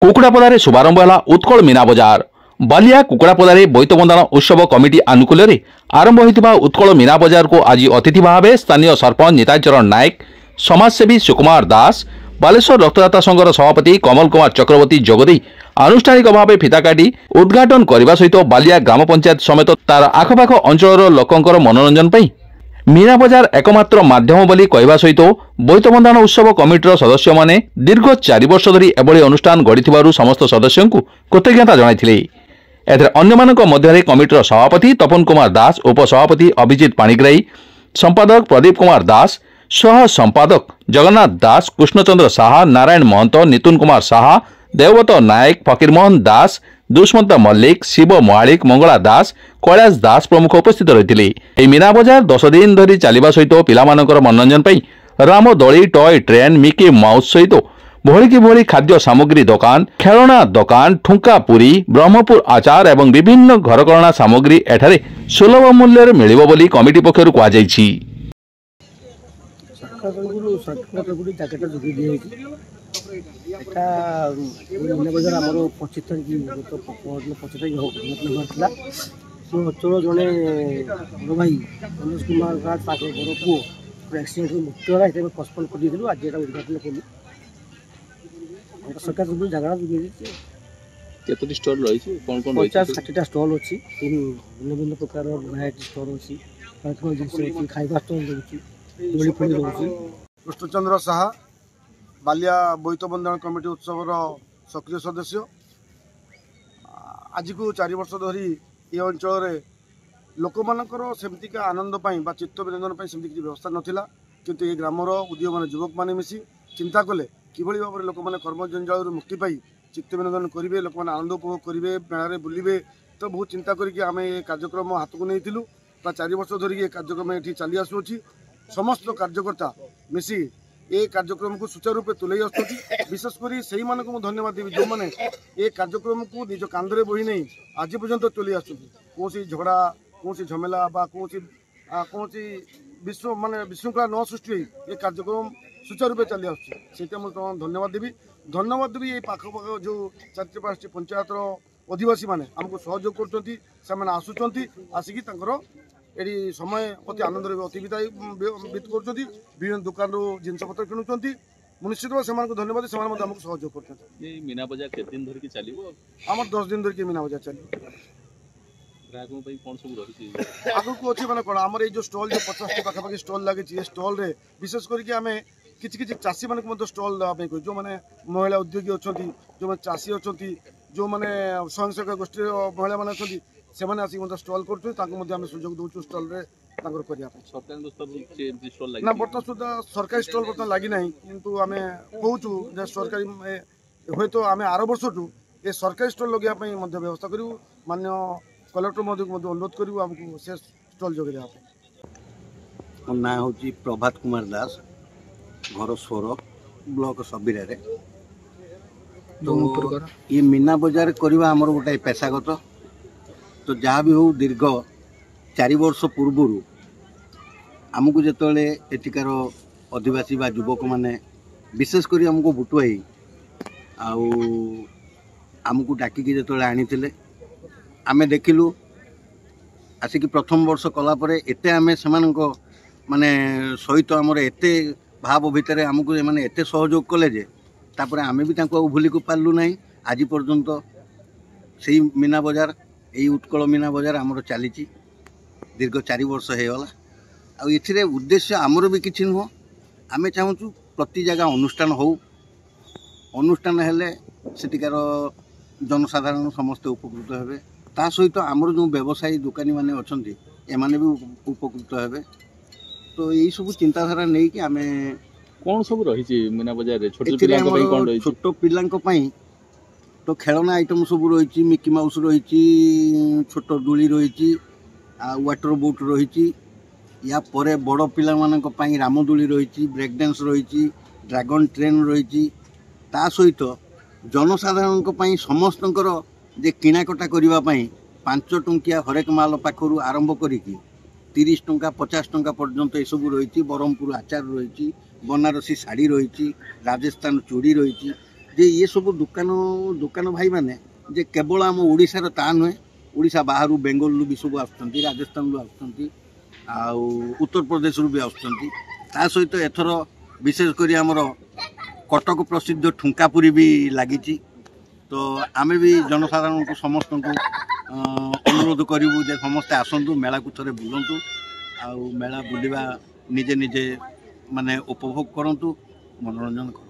कुकुड़ापदारे शुभारंभ है उत्कल मीना बजार बालिया कुकुड़ापदारे बोईत बंधन उत्सव कमिटी आनुकूल्य आरंभ होता उत्कल मीना बजार को आज अतिथि भाव स्थानीय सरपंच निताचरण नायक समाजसेवी सुकुमार दास बालेश्वर रक्तदाता संघर सभापति कमल कुमार चक्रवर्ती जोगदे आनुष्ठानिक भाव फिता काटी उद्घाटन करने सहित बालिया ग्राम पंचायत समेत तार आखपाख अंचल लोकंर मनोरंजन पर मीना बजार एकमात्र माध्यम बोली कहवा सहित बोईत बंधन उत्सव कमिटर सदस्य माने दीर्घ 4 वर्ष धरी एभली अनुष्ठान गढ़ी समस्त सदस्यों को कृतज्ञता जणाइथिले। एथरे अन्यमानक मध्यरे कमिटर सभापति तपन कुमार दास, उपसभापति अभिजित पाणिग्राही, संपादक प्रदीप कुमार दास, सह संपादक जगन्नाथ दास, कृष्णचंद्र साहा, नारायण महंत, नितुन कुमार साहा, देवव्रत नायक, फकीरमोहन दास, दुष्मंत मल्लिक, शिव महालिक, मंगला दास, कैलाश दास प्रमुख उपस्थित रही। मीना बजार 10 दिन धरी चलवा सहित पिलामानकर मनोरंजन पर राम दोली, टॉय ट्रेन, मिकी माउस सहित भोली की भोली खाद्य सामग्री दुकान, खेलना दुकान, ठुंका पुरी, ब्रह्मपुर आचार एवं विभिन्न घरकरणा सामग्री एठारे सुलभ मूल्य मिलिबो बोली कमिटी पक्षरु कुहाଯାଇଛି। ଅଞ୍ଚଳ ଜଣେ ବଡ଼ ଭାଇ ମନୋଜ କୁମାର ରାଜ ତାଙ୍କ ବଡ଼ ପୁଅ ଆକ୍ସିଡେଣ୍ଟରେ ମୃତ୍ୟୁ ହେଲା। ଏଇଟା ପୋଷ୍ଟପୋନ୍ କରିଦେଇଥିଲୁ, ଆଜି ଏଇଟା ଉଦ୍ଘାଟନ କଲୁ। ସରକାର ସବୁ ଜାଗା ଯୋଗାଇ ଦେଇଛି। କେତୋଟି ଷ୍ଟଲ୍ ରହିଛି? କ'ଣ କ'ଣ 50-60ଟା ଷ୍ଟଲ୍ ଅଛି। ଭିନ୍ନ ଭିନ୍ନ ପ୍ରକାର ଭେରାଇଟି ଷ୍ଟଲ୍ ଅଛି, ଜିନିଷ ଅଛି, ଖାଇବା ଷ୍ଟଲ୍ ରହୁଛି, ଦୋଳି ଫୋଳି ରହୁଛି। कृष्णचंद्र साहा बालिया बोईत बंधन कमिटी उत्सवर सक्रिय सदस्य। आज को 4 वर्ष धरी ये अंचल लोक मानकर सेमतिका आनंद बा चित्त विनोदन सेमती किसी व्यवस्था नाला, किंतु ये ग्रामर उद्योग मान युवक मैंने मिसी चिंता कले कि भाव में लोक मैंने कर्म जंजाल मुक्ति पाई चित्त विनोदन करेंगे, लोक मैंने आनंद उपभोग करेंगे, मेला बुलवे। तो बहुत चिंता करके आम ये कार्यक्रम हाथ को नहीं 4 वर्ष धरिक ये कार्यक्रम ये चली आसूँ। समस्त कार्यकर्ता मिसी ये कार्यक्रम को सुचारू रूप तुले आसुँच। विशेषकर से धन्यवाद देवी जो मैंने ये कार्यक्रम को निज कांधे बोही नहीं आज पर्यंत तुले आसुँच। कौन झगड़ा कौन झमेला कौन विश्व माने विशृंखला न सृष्टि ये कार्यक्रम सुचारू रूप चली आसुँच। धन्यवाद देवी ये पाखपाख जो 4-5टी पंचायतर अधिवासी मैंने आमको सहयोग कर आसुँच, आसिकी एटी समय अति आनंद अतिबित कर दुकान जिनपतर किणुंट। निश्चित भाव से धन्यवाद से आमको सहयोग कर। मीना बजार केते दिन धरिक चलिबो? आम 10 दिन धरिक मीना बजार चलिए। ग्राहकों पे कौन सब रही आगु को अच्छी मैंने कौन आम जो स्टल जो 50टी पाखापाखि स्टल लगी स्टल रे विशेष करके आम किसी चाषी मान स्टल देवाई कह जो मैंने महिला उद्योगी अच्छा जो मैंने चाषी अच्छा जो मैंने स्वयंसेवक गोष्ठी महिला मैंने अच्छा से मैंने आसिक स्टल कर सुजोग दूँ स्टल ना बर्तमान सुधा सरकारी स्टल बर्तमान लगी ना, किंतु आम कहूँ सरकारी हे तो आम आर वर्ष ये सरकारी स्टल लगे व्यवस्था करूँ। मान्य कलेक्टर अनुरोध करूँ आमको से स्टल जोगे देवा। मो ना हूँ प्रभात कुमार दास, घर सोर ब्लॉक सबीरा। तो ये मीना बजार करवा आमर गोटे पेशागत। तो जहाँ भी हो दीर्घ 4 वर्ष पूर्व आमको जिते एଠିକାର आदिवासी बा युवक मैंने विशेषकर आमको बुटुआई आमको डाकिकी जो आनी आमे देखिलु आसिक प्रथम वर्ष कलापर एते आमे सेमानक माने सहित आमर एते भाव भितर आमको माने एते सहयोग कले जे तापर आमे भी तांको भूली को पारलु नाही। आज पर्यंत सेही मीना बजार यही उत्कल मीना बजार आमर चली दीर्घ 4 वर्ष होगला। आउ उद्देश्य आमर भी किसी नुह, आमे चाहूँ प्रति जगह अनुष्ठान हो, अनुष्ठान हेले सेटिकार जनसाधारण समस्ते उपकृत हेबे। ता सहित आमर जो व्यवसायी दुकानी माने अछंती एमाने भी उपकृत हेबे। तो यही सब चिंताधारा नहीं कि आमे कौन सब रही मीना बजार रे छोट पिलांक पई तो खेलना आइटम सब रही, मिकी माउस रही, छोट डोली रही, वाटर बोट रही, या परे बड़ पिला मानक पई रामदोली रही, ब्रेक डांस रही, ड्रैगन ट्रेन रही। ता सहित जनसाधारण पई समस्तंकर जे किणाकटा करने 5 टंकिया हरेक माल पाखर आरंभ करी 30 टंका 50 टंका पर्यंत ये सब रही। ब्रह्मपुर आचार रही, बनारसी शाढ़ी रही, राजस्थान चूड़ी रही, जे ये सब दुकान भाई माने जे केवल आम ओडिशार ता नुहे ओडिशा बाहर बेंगलुरु भी सब आसुँच राजस्थान आसुँच उत्तर प्रदेश भी आसुँच ता सहित एथर विशेषकर आमर कटक प्रसिद्ध ठुंकापुरी भी लगी तो आमे भी जनसाधारण को समस्त को अनुरोध करूँ जे समस्ते आसतु मेला को थे बुलतु आ मेला बुलवा निजे निजे माने उपभोग करंतु मनोरंजन कर